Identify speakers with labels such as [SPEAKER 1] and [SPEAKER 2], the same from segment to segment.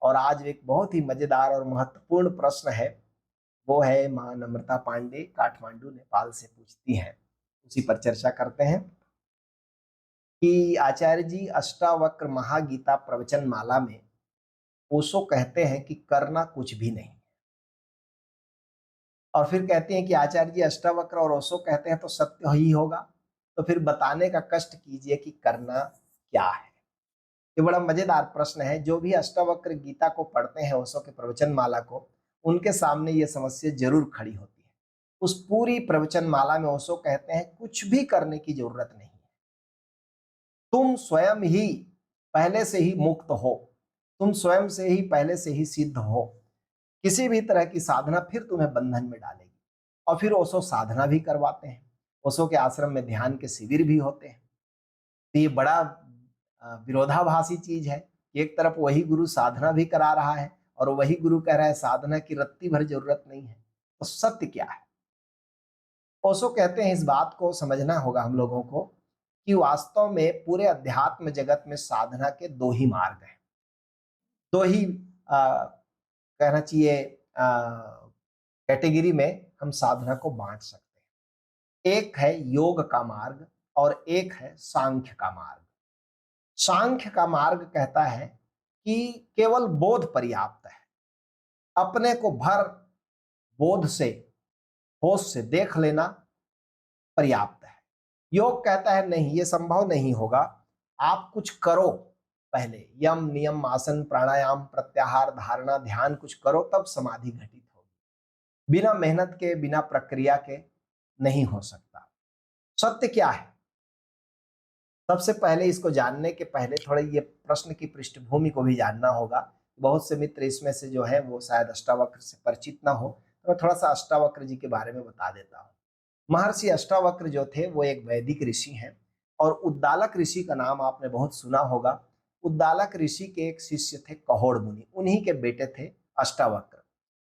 [SPEAKER 1] और आज एक बहुत ही मजेदार और महत्वपूर्ण प्रश्न है। वो है माँ नम्रता पांडे काठमांडू नेपाल से पूछती हैं। उसी पर चर्चा करते हैं कि आचार्य जी अष्टावक्र महागीता प्रवचन माला में ओशो कहते हैं कि करना कुछ भी नहीं, और फिर कहते हैं कि आचार्य जी अष्टावक्र और ओशो कहते हैं तो सत्य ही होगा। तो फिर बताने का कष्ट कीजिए कि करना क्या है। ये बड़ा मजेदार प्रश्न है। जो भी अष्टावक्र गीता को पढ़ते हैं, ओशो के प्रवचन माला को, उनके सामने ये समस्या जरूर खड़ी होती है। उस पूरी प्रवचन माला में ओशो कहते हैं कुछ भी करने की जरूरत नहीं है। तुम स्वयं ही पहले से ही मुक्त हो, तुम स्वयं से ही पहले से ही सिद्ध हो। किसी भी तरह की साधना फिर तुम्हें बंधन में डालेगी। और फिर ओशो साधना भी करवाते हैं। ओशो के आश्रम में ध्यान के शिविर भी होते हैं। तो ये बड़ा विरोधाभासी चीज है कि एक तरफ वही गुरु साधना भी करा रहा है और वही गुरु कह रहा है साधना की रत्ती भर जरूरत नहीं है। तो सत्य क्या है? ओशो कहते हैं इस बात को समझना होगा हम लोगों को कि वास्तव में पूरे अध्यात्म जगत में साधना के दो ही मार्ग हैं। दो ही कहना चाहिए कैटेगरी में हम साधना को बांट सकते हैं। एक है योग का मार्ग और एक है सांख्य का मार्ग। सांख्य का मार्ग कहता है कि केवल बोध पर्याप्त है, अपने को भर बोध से, होश से देख लेना पर्याप्त है। योग कहता है नहीं, ये संभव नहीं होगा, आप कुछ करो, पहले यम नियम आसन प्राणायाम प्रत्याहार धारणा ध्यान कुछ करो, तब समाधि घटित होगी। बिना मेहनत के, बिना प्रक्रिया के नहीं हो सकता। सत्य क्या है? सबसे पहले इसको जानने के पहले थोड़ा ये प्रश्न की पृष्ठभूमि को भी जानना होगा। बहुत से मित्र इसमें से जो है वो शायद अष्टावक्र से परिचित ना हो, तो मैं थोड़ा सा अष्टावक्र जी के बारे में बता देता हूँ। महर्षि अष्टावक्र जो थे वो एक वैदिक ऋषि हैं, और उद्दालक ऋषि का नाम आपने बहुत सुना होगा। उद्दालक ऋषि के एक शिष्य थे कहोड़ मुनि, उन्हीं के बेटे थे अष्टावक्र।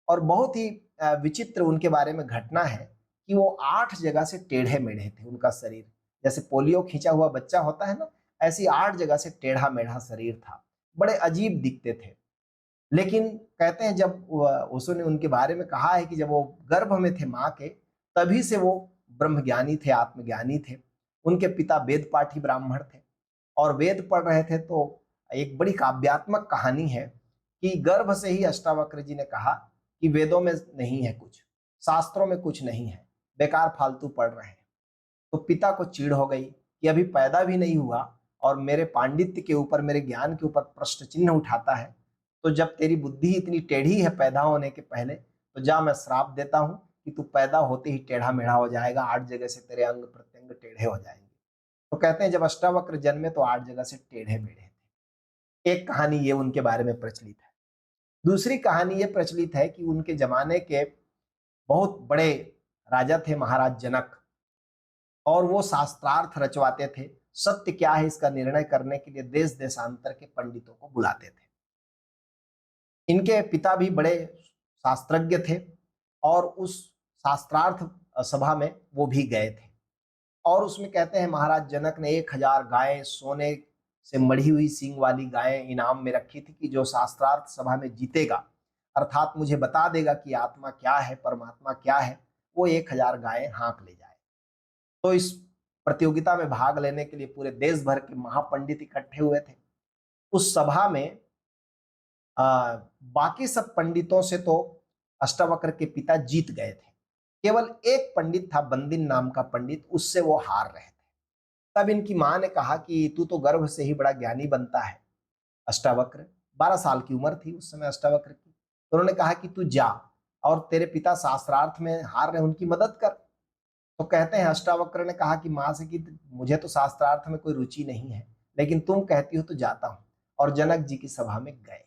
[SPEAKER 1] और बहुत ही विचित्र उनके बारे में घटना है कि वो 8 जगह से टेढ़े मेढ़े थे। उनका शरीर जैसे पोलियो खींचा हुआ बच्चा होता है ना, ऐसी 8 जगह से टेढ़ा मेढ़ा शरीर था। बड़े अजीब दिखते थे। लेकिन कहते हैं जब ओशो ने उनके बारे में कहा है कि जब वो गर्भ में थे माँ के, तभी से वो ब्रह्मज्ञानी थे, आत्मज्ञानी थे। उनके पिता वेद पाठी ब्राह्मण थे और वेद पढ़ रहे थे। तो एक बड़ी काव्यात्मक कहानी है कि गर्भ से ही अष्टावक्र जी ने कहा कि वेदों में नहीं है कुछ, शास्त्रों में कुछ नहीं है, बेकार फालतू पढ़ रहे हैं। तो पिता को चिढ़ हो गई कि अभी पैदा भी नहीं हुआ और मेरे पांडित्य के ऊपर, मेरे ज्ञान के ऊपर प्रश्न चिन्ह उठाता है। तो जब तेरी बुद्धि इतनी टेढ़ी है पैदा होने के पहले, तो जा, मैं श्राप देता हूं कि तू पैदा होते ही टेढ़ा मेढ़ा हो जाएगा, 8 जगह से तेरे अंग प्रत्यंग टेढ़े हो जाएंगे। तो कहते हैं जब अष्टावक्र जन्मे तो 8 जगह से टेढ़े मेढ़े थे। एक कहानी ये उनके बारे में प्रचलित है। दूसरी कहानी ये प्रचलित है कि उनके जमाने के बहुत बड़े राजा थे महाराज जनक, और वो शास्त्रार्थ रचवाते थे। सत्य क्या है इसका निर्णय करने के लिए देश देशांतर के पंडितों को बुलाते थे। इनके पिता भी बड़े शास्त्रज्ञ थे, और उस शास्त्रार्थ सभा में वो भी गए थे। और उसमें कहते हैं महाराज जनक ने 1000 गायें, सोने से मढ़ी हुई सींग वाली गायें इनाम में रखी थी कि जो शास्त्रार्थ सभा में जीतेगा, अर्थात मुझे बता देगा कि आत्मा क्या है, परमात्मा क्या है, वो 1000 गायें हाँक ले जाए। तो इस प्रतियोगिता में भाग लेने के लिए पूरे देश भर के महापंडित इकट्ठे हुए थे। उस सभा में बाकी सब पंडितों से तो अष्टावक्र के पिता जीत गए थे। केवल एक पंडित था, बंदिन नाम का पंडित, उससे वो हार रहे थे। तब इनकी माँ ने कहा कि तू तो गर्भ से ही बड़ा ज्ञानी बनता है अष्टावक्र। 12 साल की उम्र थी उस समय अष्टावक्र की। तो उन्होंने कहा कि तू जा और तेरे पिता शास्त्रार्थ में हार रहे, उनकी मदद कर। तो कहते हैं अष्टावक्र ने कहा कि माँ से कि मुझे तो शास्त्रार्थ में कोई रुचि नहीं है, लेकिन तुम कहती हो तो जाता हूं। और जनक जी की सभा में गए।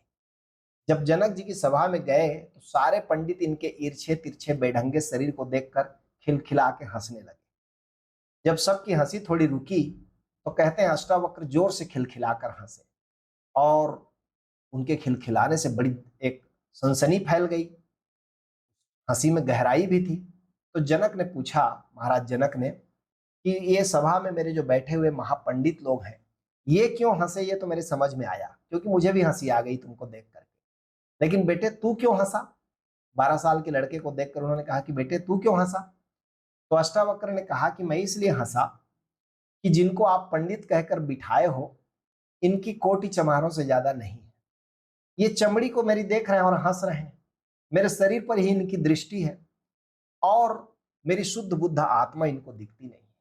[SPEAKER 1] जब जनक जी की सभा में गए तो सारे पंडित इनके ईर्छे तिरछे बेढंगे शरीर को देखकर खिलखिला के हंसने लगे। जब सबकी हंसी थोड़ी रुकी तो कहते हैं अष्टावक्र जोर से खिलखिलाकर हंसे, और उनके खिलखिलाने से बड़ी एक सनसनी फैल गई। हंसी में गहराई भी थी। तो जनक ने पूछा, महाराज जनक ने, कि ये सभा में मेरे जो बैठे हुए महापंडित लोग हैं, ये क्यों हंसे? ये तो मेरे समझ में आया, क्योंकि मुझे भी हंसी आ गई तुमको देख करके। लेकिन बेटे तू क्यों हंसा? 12 साल के लड़के को देखकर उन्होंने कहा कि बेटे तू क्यों हंसा? तो अष्टावक्र ने कहा कि मैं इसलिए हंसा कि जिनको आप पंडित कहकर बिठाए हो, इनकी कोटि चमारों से ज्यादा नहीं है। ये चमड़ी को मेरी देख रहे हैं और हंस रहे हैं। मेरे शरीर पर ही इनकी दृष्टि है और मेरी शुद्ध बुद्ध आत्मा इनको दिखती नहीं है।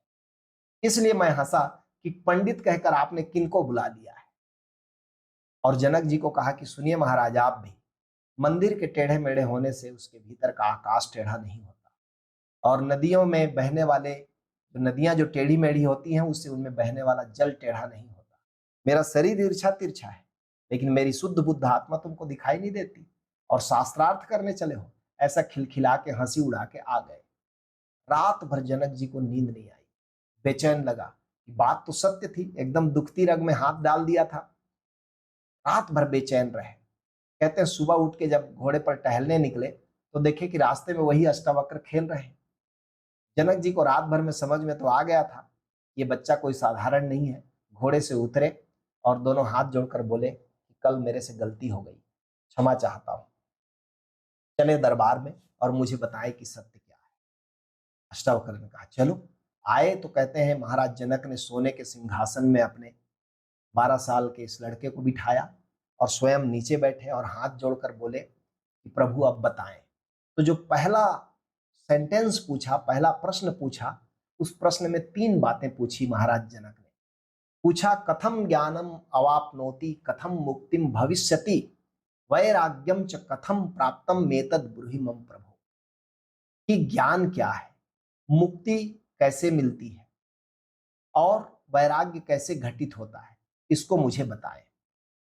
[SPEAKER 1] इसलिए मैं हंसा कि पंडित कहकर आपने किनको बुला लिया है। और जनक जी को कहा कि सुनिए महाराज, आप भी, मंदिर के टेढ़े मेढ़े होने से उसके भीतर का आकाश टेढ़ा नहीं होता। और नदियों में बहने वाले नदियां जो टेढ़ी मेढ़ी होती हैं, उससे उनमें बहने वाला जल टेढ़ा नहीं होता। मेरा शरीर ईर्षा तिरछा है, लेकिन मेरी शुद्ध बुद्ध आत्मा तुमको दिखाई नहीं देती। और शास्त्रार्थ करने चले हो, ऐसा खिलखिला के हंसी उड़ा के आ गए। रात भर जनक जी को नींद नहीं आई। बेचैन लगा कि बात तो सत्य थी, एकदम दुखती रग में हाथ डाल दिया था। रात भर बेचैन रहे। कहते हैं सुबह उठ के जब घोड़े पर टहलने निकले तो देखे कि रास्ते में वही अष्टावक्र खेल रहे हैं। जनक जी को रात भर में समझ में तो आ गया था ये बच्चा कोई साधारण नहीं है। घोड़े से उतरे और दोनों हाथ जोड़कर बोले कि कल मेरे से गलती हो गई, क्षमा चाहता हूं। चले दरबार में और मुझे बताए कि सत्य क्या है। अष्टावक्र ने कहा चलो। आए तो कहते हैं महाराज जनक ने सोने के सिंहासन में अपने 12 साल के इस लड़के को बिठाया और स्वयं नीचे बैठे और हाथ जोड़कर बोले कि प्रभु अब बताएं। तो जो पहला सेंटेंस पूछा, पहला प्रश्न पूछा, उस प्रश्न में 3 बातें पूछी महाराज जनक ने। पूछा कथम ज्ञानम अवाप्नोति कथम मुक्तिम भविष्यति वैराग्यम च कथम प्राप्तम मेतद ब्रूहि मम प्रभु। कि ज्ञान क्या है, मुक्ति कैसे मिलती है और वैराग्य कैसे घटित होता है, इसको मुझे बताएं।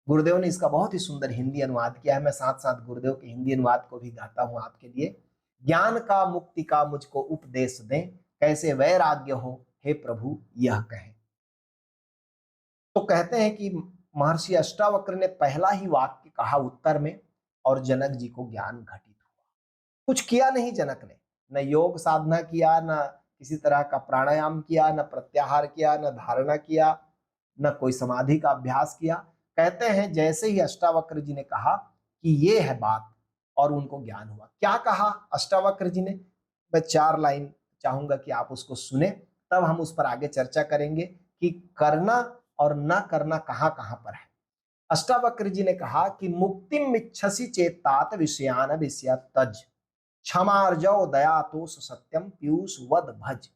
[SPEAKER 1] गुरुदेव ने इसका बहुत ही सुंदर हिंदी अनुवाद किया है। मैं साथ साथ गुरुदेव के हिंदी अनुवाद को भी गाता हूं आपके लिए। ज्ञान का मुक्ति का मुझको उपदेश दें, कैसे वैराग्य हो हे प्रभु यह कहें। तो कहते हैं कि महर्षि अष्टावक्र ने पहला ही वाक्य कहा उत्तर में और जनक जी को ज्ञान घटित हुआ। कुछ किया नहीं जनक ने, न योग साधना किया, न किसी तरह का प्राणायाम किया, न प्रत्याहार किया, न धारणा किया, न कोई समाधि का अभ्यास किया। कहते हैं जैसे ही अष्टावक्र जी ने कहा कि ये है बात और उनको ज्ञान हुआ। क्या कहा अष्टावक्र जी ने? मैं 4 लाइन चाहूंगा कि आप उसको सुने, तब हम उस पर आगे चर्चा करेंगे कि करना और न करना कहां कहां पर है। अष्टावक्र जी ने कहा कि मुक्तिम इच्छसि चेतात विषयान विषय तज क्षमार्जव दया तोष सत्यम पीयूष वद भज।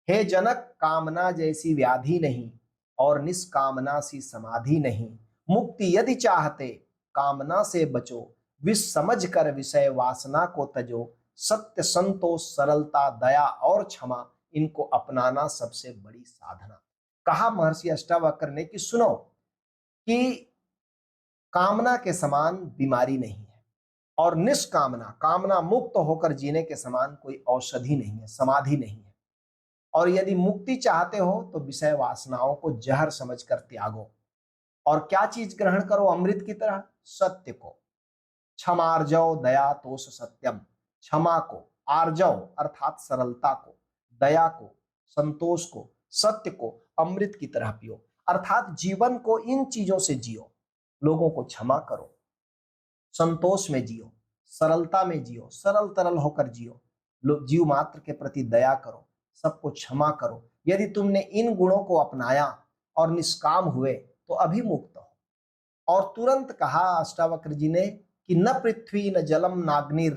[SPEAKER 1] हे जनक, कामना जैसी व्याधि नहीं और निष्कामना सी समाधि नहीं। मुक्ति यदि चाहते कामना से बचो, विष समझ कर विषय वासना को तजो। सत्य संतोष सरलता दया और क्षमा, इनको अपनाना सबसे बड़ी साधना। कहा महर्षि अष्टावक्र ने कि सुनो कि कामना के समान बीमारी नहीं है और निष्कामना, कामना मुक्त होकर जीने के समान कोई औषधि नहीं है, समाधि नहीं है। और यदि मुक्ति चाहते हो तो विषय वासनाओं को जहर समझकर त्यागो और क्या चीज ग्रहण करो अमृत की तरह? सत्य को। क्षमार्जव दया तोष सत्यम। क्षमा को, आर्जव अर्थात सरलता को, दया को, संतोष को, सत्य को अमृत की तरह पियो। अर्थात जीवन को इन चीजों से जियो। लोगों को क्षमा करो, संतोष में जियो, सरलता में जियो, सरल तरल होकर जियो। लोग जीव मात्र के प्रति दया करो, सबको क्षमा करो। यदि तुमने इन गुणों को अपनाया और निष्काम हुए तो अभी मुक्त हो। और तुरंत कहा अष्टावक्र जी ने कि न पृथ्वी न जलम नाग्निर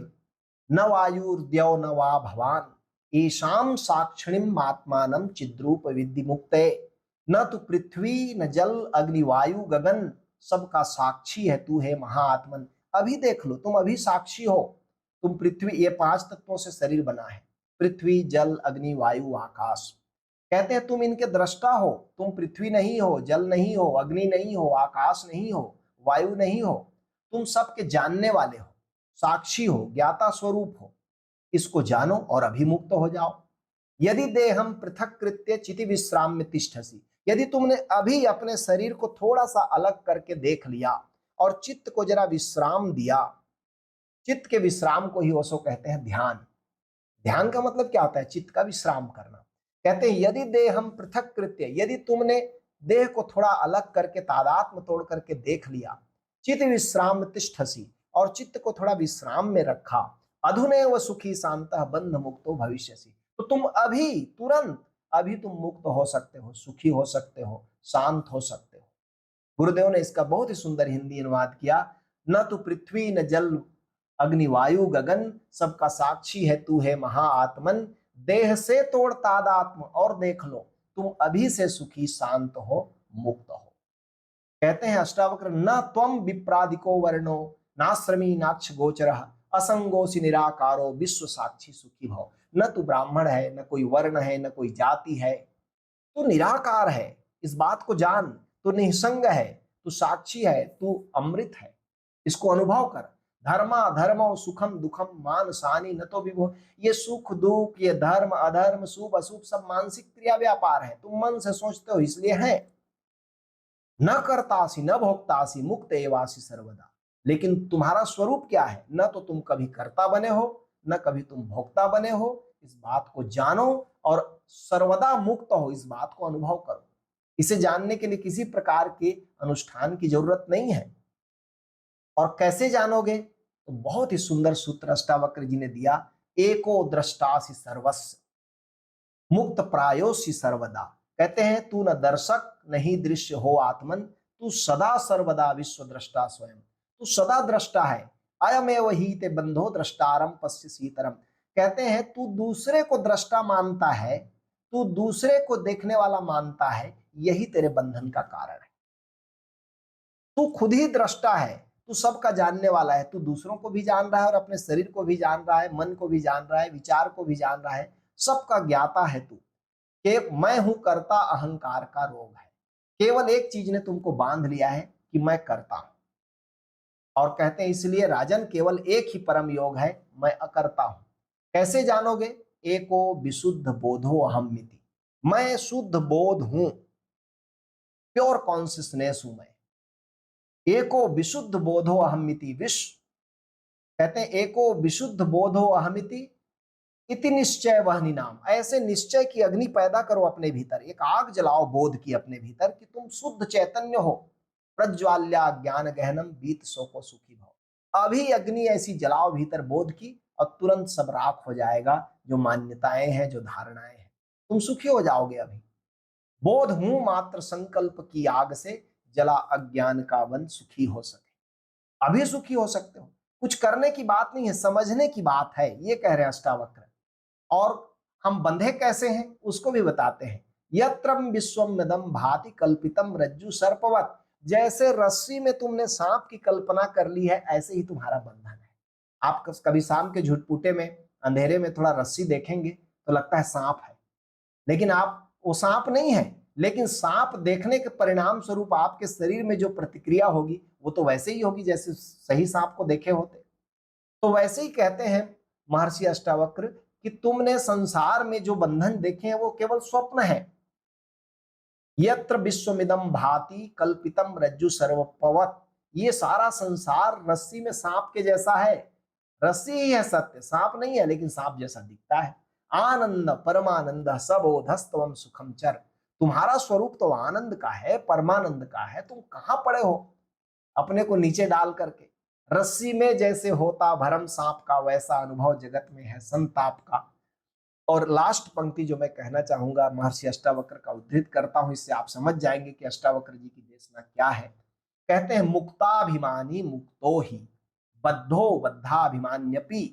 [SPEAKER 1] न वायुर्द्यौ न वा भवान ईशाम साक्षिणीम आत्मानम चिद्रूप विद्धि मुक्ते। न तो पृथ्वी न जल अग्नि वायु गगन, सबका साक्षी है तू है महाआत्मन। अभी देख लो, तुम अभी साक्षी हो। तुम पृथ्वी, ये 5 तत्वों से शरीर बना है, पृथ्वी जल अग्नि वायु आकाश। कहते हैं तुम इनके दृष्टा हो। तुम पृथ्वी नहीं हो, जल नहीं हो, अग्नि नहीं हो, आकाश नहीं हो, वायु नहीं हो। तुम सबके जानने वाले हो, साक्षी हो, ज्ञाता स्वरूप हो। इसको जानो और अभिमुक्त हो जाओ। यदि देहम पृथक कृत्य चिति विश्राम में तिष्ठसी। यदि तुमने अभी अपने शरीर को थोड़ा सा अलग करके देख लिया और चित्त को जरा विश्राम दिया, चित्त के विश्राम को ही ओशो कहते हैं ध्यान। ध्यान का मतलब क्या होता है? चित्त का विश्राम करना। कहते हैं यदि देहम पृथक कृत्य, यदि तुमने देह को थोड़ा अलग करके तादात्म्य तोड़ करके देख लिया, चित्त विश्राम तिष्ठसी, और चित्त को थोड़ा विश्राम में रखा, अधुनैव सुखी शांतः बंध मुक्तो भविष्यसि, तो तुम अभी तुरंत अभी तुम मुक्त हो सकते हो, सुखी हो सकते हो, शांत हो सकते हो। गुरुदेव ने इसका बहुत ही सुंदर हिंदी अनुवाद किया, न तो पृथ्वी न जल अग्नि वायु गगन, सबका साक्षी है तू है महाआत्मन, देह से तोड़ तादात्म, और देख लो तुम अभी से सुखी शांत हो मुक्त हो। कहते हैं अष्टावक्र, न त्वम विप्रादिको वर्णो नाश्रमी नाक्ष गोचर असंगोसी निराकारो विश्व साक्षी सुखी भव। न तू ब्राह्मण है, न कोई वर्ण है, न कोई जाति है, तू निराकार है, इस बात को जान, तू निसंग है, तू साक्षी है, तू अमृत है, इसको अनुभव कर। धर्मा धर्म सुखम दुखम मान सानी न तो विभो, ये सुख दुख, ये धर्म अधर्म शुभ अशुभ सब मानसिक क्रिया व्यापार है, तुम मन से सोचते हो इसलिए है। न करतासी न भोक्तासी मुक्त एवासी सर्वदा, लेकिन तुम्हारा स्वरूप क्या है, न तो तुम कभी कर्ता बने हो, न कभी तुम भोक्ता बने हो, इस बात को जानो और सर्वदा मुक्त हो, इस बात को अनुभव करो। इसे जानने के लिए किसी प्रकार के अनुष्ठान की जरूरत नहीं है। और कैसे जानोगे, तो बहुत ही सुंदर सूत्र अष्टावक्र जी ने दिया, एको दृष्टासि सर्वस्व मुक्त प्रायोसी सर्वदा। कहते हैं तू न दर्शक नहीं दृश्य हो आत्मन, तू सदा सर्वदा विश्व दृष्टा स्वयं, तू सदा दृष्टा है। अयमेव ही ते बंधो दृष्टारम पश्य सीतरम। कहते हैं तू दूसरे को दृष्टा मानता है, तू दूसरे को देखने वाला मानता है, यही तेरे बंधन का कारण है। तू खुद ही दृष्टा है, तू सबका जानने वाला है, तू दूसरों को भी जान रहा है और अपने शरीर को भी जान रहा है, मन को भी जान रहा है, विचार को भी जान रहा है, सबका ज्ञाता है तू। कि मैं हूं करता, अहंकार का रोग है। केवल एक चीज ने तुमको बांध लिया है कि मैं करता हूं। और कहते हैं इसलिए राजन केवल एक ही परम योग है, मैं अकर्ता हूं। कैसे जानोगे, एको विशुद्ध बोधो अहम मिति, मैं शुद्ध बोध हूं, प्योर कॉन्सियसनेस हूं मैं। एको विशुद्ध बोधो अहमिति, विश्व कहते हैं एको विशुद्ध बोधो अहमिति इति निश्चय वहनि नाम। ऐसे निश्चय की अग्नि पैदा करो अपने भीतर, एक आग जलाओ बोध की अपने भीतर कि तुम शुद्ध चैतन्य हो। प्रज्वाल्या ज्ञान गहनम बीत सो को सुखी भव। अभी अग्नि ऐसी जलाओ भीतर बोध की और तुरंत सब राख हो जाएगा, जो मान्यताएं हैं, जो धारणाएं हैं, तुम सुखी हो जाओगे। अभी बोध हूं मात्र संकल्प की आग से जला अज्ञान का वन, सुखी हो सके। अभी सुखी हो सकते हो, कुछ करने की बात नहीं है, समझने की बात है, ये कह रहे हैं अष्टावक्र। और हम बंधे कैसे हैं उसको भी बताते हैं। यत्रम विश्वमिदं भाति कल्पितम रज्जु सर्पवत, जैसे रस्सी में तुमने सांप की कल्पना कर ली है, ऐसे ही तुम्हारा बंधन है। आप कभी शाम के झुटपुटे में अंधेरे में थोड़ा रस्सी देखेंगे तो लगता है सांप है, लेकिन आप वो सांप नहीं है, लेकिन सांप देखने के परिणाम स्वरूप आपके शरीर में जो प्रतिक्रिया होगी वो तो वैसे ही होगी जैसे सही सांप को देखे होते। तो वैसे ही कहते हैं महर्षि अष्टावक्र कि तुमने संसार में जो बंधन देखे हैं वो केवल स्वप्न है। यत्र विश्वमिदं भाति कल्पितम रज्जु सर्वपवत, ये सारा संसार रस्सी में सांप के जैसा है। रस्सी ही है सत्य, सांप नहीं है, लेकिन सांप जैसा दिखता है। आनंद परमानंद सबोधस्तवम सुखम चर, तुम्हारा स्वरूप तो आनंद का है, परमानंद का है, तुम कहां पड़े हो अपने को नीचे डाल करके। रस्सी में जैसे होता भरम सांप का, वैसा अनुभव जगत में है संताप का। और लास्ट पंक्ति जो मैं कहना चाहूंगा महर्षि अष्टावक्र का उद्धृत करता हूं, इससे आप समझ जाएंगे कि अष्टावक्र जी की देशना क्या है। कहते हैं मुक्ताभिमानी मुक्तो ही बद्धो बद्धाभिमान्यपि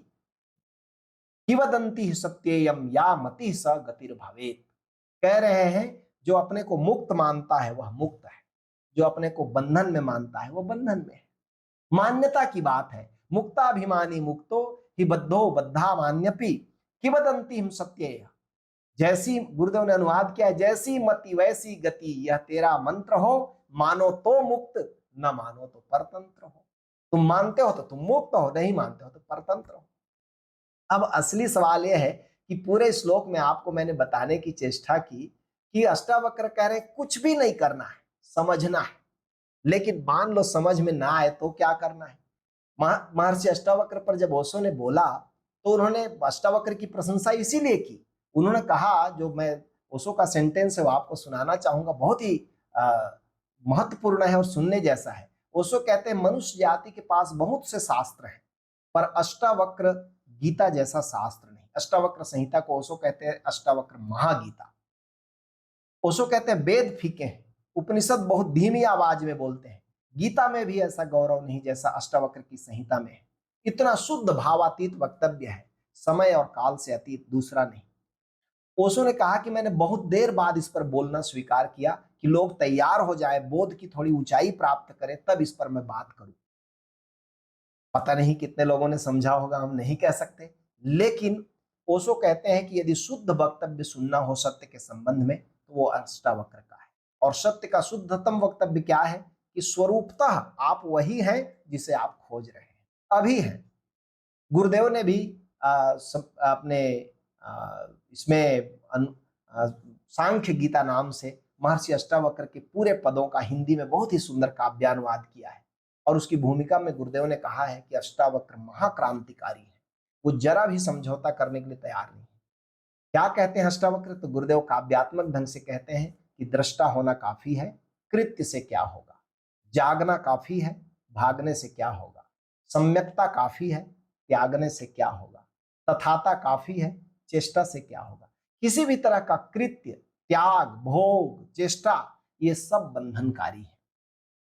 [SPEAKER 1] किवदंती सत्येयम या मति स गतिर भवेत। कह रहे हैं जो अपने को मुक्त मानता है वह मुक्त है, जो अपने को बंधन में मानता है वह बंधन में है। मान्यता की बात है। मुक्ताभिमानी मुक्तो ही बद्धो बद्धा मान्यपि किवदंती हम सत्य, जैसी गुरुदेव ने अनुवाद किया है, जैसी मति वैसी गति, यह तेरा मंत्र हो, मानो तो मुक्त, न मानो तो परतंत्र हो। तुम मानते हो तो तुम मुक्त हो, नहीं मानते हो तो परतंत्र हो। अब असली सवाल यह है कि पूरे श्लोक में आपको मैंने बताने की चेष्टा की कि अष्टावक्र कह रहे कुछ भी नहीं करना है, समझना है। लेकिन मान लो समझ में ना आए तो क्या करना है। महर्षि अष्टावक्र पर जब ओशो ने बोला तो उन्होंने अष्टावक्र की प्रशंसा इसीलिए की। उन्होंने कहा, जो मैं ओशो का सेंटेंस है वो आपको सुनाना चाहूंगा, बहुत ही महत्वपूर्ण है और सुनने जैसा है। ओशो कहते हैं मनुष्य जाति के पास बहुत से शास्त्र हैं, पर अष्टावक्र गीता जैसा शास्त्र नहीं। अष्टावक्र संहिता को ओशो कहते हैं अष्टावक्र महागीता। ओशो कहते हैं वेद फीके हैं, उपनिषद बहुत धीमी आवाज में बोलते हैं, गीता में भी ऐसा गौरव नहीं जैसा अष्टावक्र की संहिता में है। इतना शुद्ध भावातीत वक्तव्य है, समय और काल से अतीत दूसरा नहीं। ओशो ने कहा कि मैंने बहुत देर बाद इस पर बोलना स्वीकार किया कि लोग तैयार हो जाए, बोध की थोड़ी ऊंचाई प्राप्त करें, तब इस पर मैं बात करूं। पता नहीं कितने लोगों ने समझा होगा, हम नहीं कह सकते, लेकिन ओशो कहते हैं कि यदि शुद्ध वक्तव्य सुनना हो सत्य के संबंध में तो वो अष्टावक्र का है। और सत्य का शुद्धतम वक्तव्य क्या है कि स्वरूपतः आप वही हैं जिसे आप खोज रहे हैं, अभी हैं। गुरुदेव ने भी अपने इसमें सांख्य गीता नाम से महर्षि अष्टावक्र के पूरे पदों का हिंदी में बहुत ही सुंदर काव्यानुवाद किया है। और उसकी भूमिका में गुरुदेव ने कहा है कि अष्टावक्र महाक्रांतिकारी है, वो जरा भी समझौता करने के लिए तैयार नहीं है। क्या कहते हैं अष्टावक्र? तो गुरुदेव काव्यात्मक ढंग से कहते हैं कि दृष्टा होना काफी है, कृत्य से क्या होगा, जागना काफी है, भागने से क्या होगा, सम्यकता काफी है, त्यागने से क्या होगा, तथाता काफी है, चेष्टा से क्या होगा। किसी भी तरह का कृत्य, त्याग, भोग, चेष्टा, ये सब बंधनकारी है।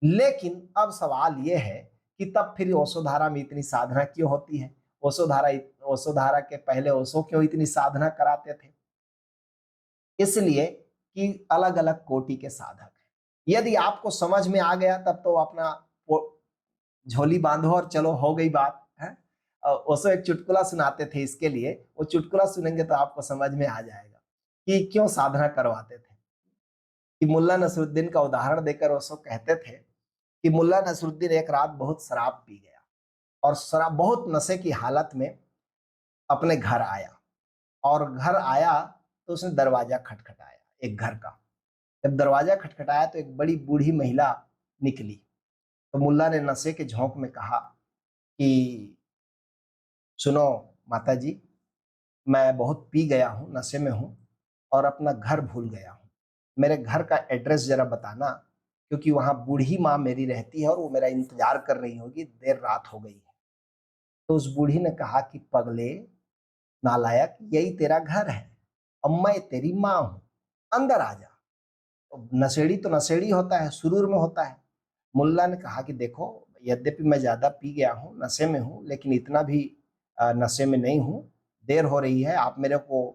[SPEAKER 1] लेकिन अब सवाल यह है कि तब फिर ओशोधारा में इतनी साधना क्यों होती है? ओशोधारा के पहले ओशो क्यों इतनी साधना कराते थे? इसलिए कि अलग अलग कोटि के साधक हैं। यदि आपको समझ में आ गया तब तो अपना झोली बांधो और चलो, हो गई बात है। ओशो एक चुटकुला सुनाते थे इसके लिए, वो चुटकुला सुनेंगे तो आपको समझ में आ जाएगा कि क्यों साधना करवाते थे। कि मुल्ला नसरुद्दीन का उदाहरण देकर ओशो कहते थे कि मुल्ला नसरुद्दीन एक रात बहुत शराब पी गया और शराब बहुत नशे की हालत में अपने घर आया। और घर आया तो उसने दरवाजा खटखटाया एक घर का। जब दरवाजा खटखटाया तो एक बड़ी बूढ़ी महिला निकली। तो मुल्ला ने नशे के झोंक में कहा कि सुनो माता जी, मैं बहुत पी गया हूँ, नशे में हूँ और अपना घर भूल गया हूँ। मेरे घर का एड्रेस जरा बताना, क्योंकि वहां बूढ़ी माँ मेरी रहती है और वो मेरा इंतजार कर रही होगी, देर रात हो गई है। तो उस बूढ़ी ने कहा कि पगले नालायक, यही तेरा घर है, अब मैं तेरी माँ हूं, अंदर आ जा। तो नशेड़ी तो नशेड़ी होता है, सुरूर में होता है। मुल्ला ने कहा कि देखो, यद्यपि मैं ज्यादा पी गया हूँ, नशे में हूँ, लेकिन इतना भी नशे में नहीं हूँ। देर हो रही है, आप मेरे को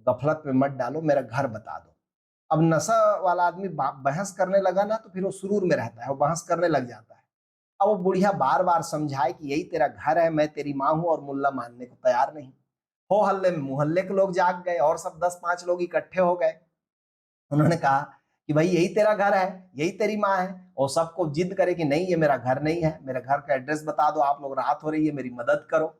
[SPEAKER 1] गफलत में मत डालो, मेरा घर बता दो। अब नशा वाला आदमी बहस करने लगा ना तो फिर वो सुरूर में रहता है, वो बहस करने लग जाता है। अब वो बुढ़िया बार बार समझाए कि यही तेरा घर है, मैं तेरी माँ हूं, और मुल्ला मानने को तैयार नहीं। हो हल्ले में मोहल्ले के लोग जाग गए और सब 10-5 लोग इकट्ठे हो गए। उन्होंने कहा कि भाई यही तेरा घर है, यही तेरी माँ है। और सबको जिद करे कि नहीं, ये मेरा घर नहीं है, मेरे घर का एड्रेस बता दो, आप लोग, रात हो रही है, मेरी मदद करो।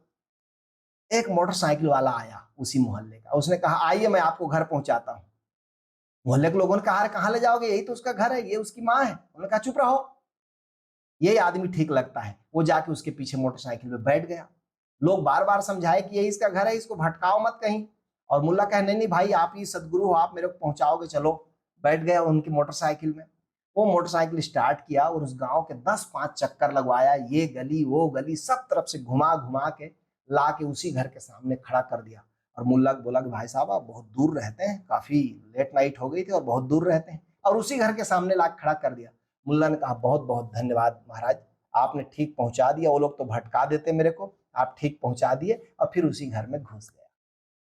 [SPEAKER 1] एक मोटरसाइकिल वाला आया उसी मोहल्ले का, उसने कहा आइए मैं आपको घर पहुंचाता हूँ। मोहल्ले के लोगों ने कहा, अरे कहाँ ले जाओगे, यही तो उसका घर है, ये उसकी माँ है। उन्होंने कहा चुप रहो, यही आदमी ठीक लगता है। वो जाके उसके पीछे मोटरसाइकिल में बैठ गया। लोग बार बार समझाए कि यही इसका घर है, इसको भटकाओ मत कहीं। और मुल्ला कहे नहीं नहीं भाई, आप ही सदगुरु हो, आप मेरे को पहुंचाओगे, चलो। बैठ गया उनकी मोटरसाइकिल में। वो मोटरसाइकिल स्टार्ट किया और उस गांव के 10-5 चक्कर लगवाया, ये गली वो गली, सब तरफ से घुमा घुमा के ला के उसी घर के सामने खड़ा कर दिया। और मुल्ला को बोला कि भाई साहब, आप बहुत दूर रहते हैं, काफी लेट नाइट हो गई थी और बहुत दूर रहते हैं, और उसी घर के सामने ला खड़ा कर दिया। मुल्ला ने कहा बहुत बहुत धन्यवाद महाराज, आपने ठीक पहुंचा दिया, वो लोग तो भटका देते मेरे को, आप ठीक पहुंचा दिए। और फिर उसी घर में घुस गया।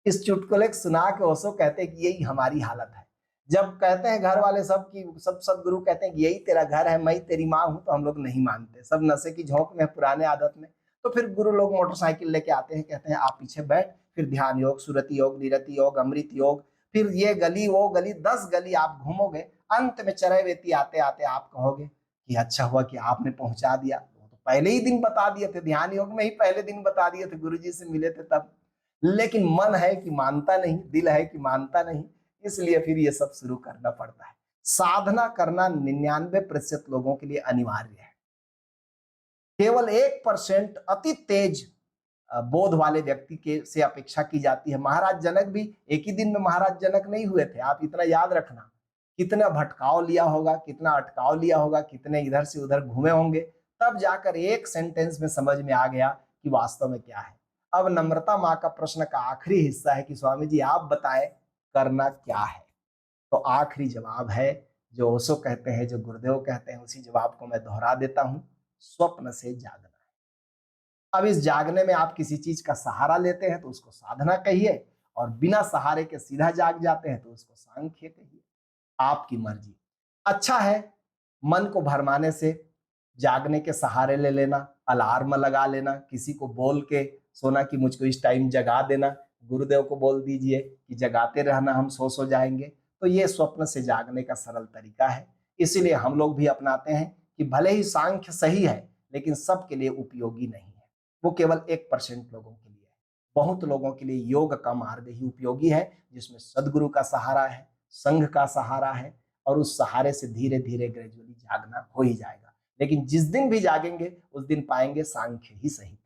[SPEAKER 1] इस चुटकुले को सुना के ओशो कहते हैं कि यही हमारी हालत है। जब कहते हैं घर वाले सब की, सब सदगुरु कहते हैं कि यही तेरा घर है, मैं तेरी माँ हूं, तो हम लोग नहीं मानते, सब नशे की झोंक में, पुराने आदत में। तो फिर गुरु लोग मोटरसाइकिल लेके आते हैं, कहते हैं आप पीछे बैठ, फिर ध्यान योग, सुरति योग, निरति योग, अमृत योग, फिर ये गली वो गली, 10 गली आप घूमोगे, अंत में चरैवेती आते आते आप कहोगे कि अच्छा हुआ कि आपने पहुंचा दिया, वो तो पहले ही दिन बता दिए थे, ध्यान योग में ही पहले दिन बता दिए थे, गुरु जी से मिले थे तब। लेकिन मन है कि मानता नहीं, दिल है कि मानता नहीं, इसलिए फिर ये सब शुरू करना पड़ता है। साधना करना 99% लोगों के लिए अनिवार्य है। केवल 1% अति तेज बोध वाले व्यक्ति के से अपेक्षा की जाती है। महाराज जनक भी एक ही दिन में महाराज जनक नहीं हुए थे, आप इतना याद रखना। कितना भटकाव लिया होगा, कितना अटकाव लिया होगा, कितने इधर से उधर घूमे होंगे, तब जाकर एक सेंटेंस में समझ में आ गया कि वास्तव में क्या है। अब नम्रता माँ का प्रश्न का आखिरी हिस्सा है कि स्वामी जी आप बताएं करना क्या है। तो आखिरी जवाब है जो ओशो कहते हैं, जो गुरुदेव कहते हैं, उसी जवाब को मैं दोहरा देता हूं, स्वप्न से जागना है। अब इस जागने में आप किसी चीज का सहारा लेते हैं तो उसको साधना कहिए, और बिना सहारे के सीधा जाग जाते हैं तो उसको सांख्य कहिए, आपकी मर्जी। अच्छा है मन को भरमाने से जागने के सहारे ले लेना, अलार्म लगा लेना, किसी को बोल के सोना कि मुझको इस टाइम जगा देना, गुरुदेव को बोल दीजिए कि जगाते रहना, हम सो जाएंगे। तो ये स्वप्न से जागने का सरल तरीका है। इसीलिए हम लोग भी अपनाते हैं कि भले ही सांख्य सही है लेकिन सबके लिए उपयोगी नहीं है, वो केवल 1% लोगों के लिए है। बहुत लोगों के लिए योग का मार्ग ही उपयोगी है, जिसमें सदगुरु का सहारा है, संघ का सहारा है, और उस सहारे से धीरे धीरे ग्रेजुअली जागना हो ही जाएगा। लेकिन जिस दिन भी जागेंगे उस दिन पाएंगे सांख्य ही सही था।